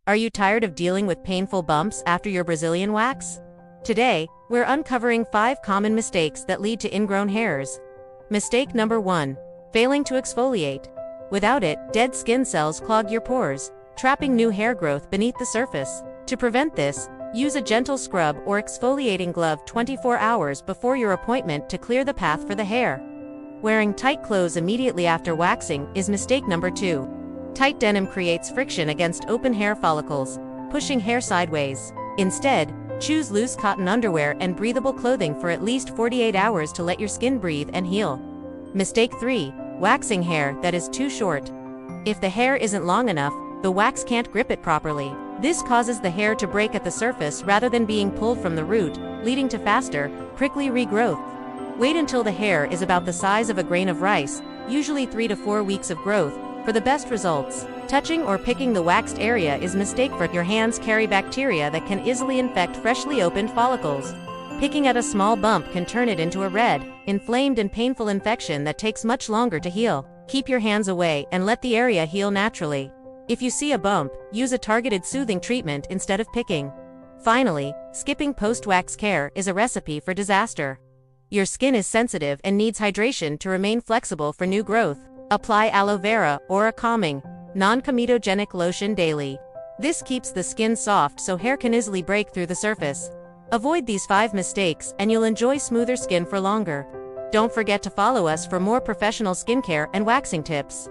Are you tired of dealing with painful bumps after your Brazilian wax? Today, we're uncovering 5 common mistakes that lead to ingrown hairs. Mistake number 1. Failing to exfoliate. Without it, dead skin cells clog your pores, trapping new hair growth beneath the surface. To prevent this, use a gentle scrub or exfoliating glove 24 hours before your appointment to clear the path for the hair. Wearing tight clothes immediately after waxing is mistake number 2. Tight denim creates friction against open hair follicles, pushing hair sideways. Instead, choose loose cotton underwear and breathable clothing for at least 48 hours to let your skin breathe and heal. Mistake 3. Waxing hair that is too short. If the hair isn't long enough, the wax can't grip it properly. This causes the hair to break at the surface rather than being pulled from the root, leading to faster, prickly regrowth. Wait until the hair is about the size of a grain of rice, usually 3 to 4 weeks of growth, for the best results. Touching or picking the waxed area is a mistake, for your hands carry bacteria that can easily infect freshly opened follicles. Picking at a small bump can turn it into a red, inflamed and painful infection that takes much longer to heal. Keep your hands away and let the area heal naturally. If you see a bump, use a targeted soothing treatment instead of picking. Finally, skipping post-wax care is a recipe for disaster. Your skin is sensitive and needs hydration to remain flexible for new growth. Apply aloe vera or a calming, non-comedogenic lotion daily. This keeps the skin soft so hair can easily break through the surface. Avoid these 5 mistakes and you'll enjoy smoother skin for longer. Don't forget to follow us for more professional skincare and waxing tips.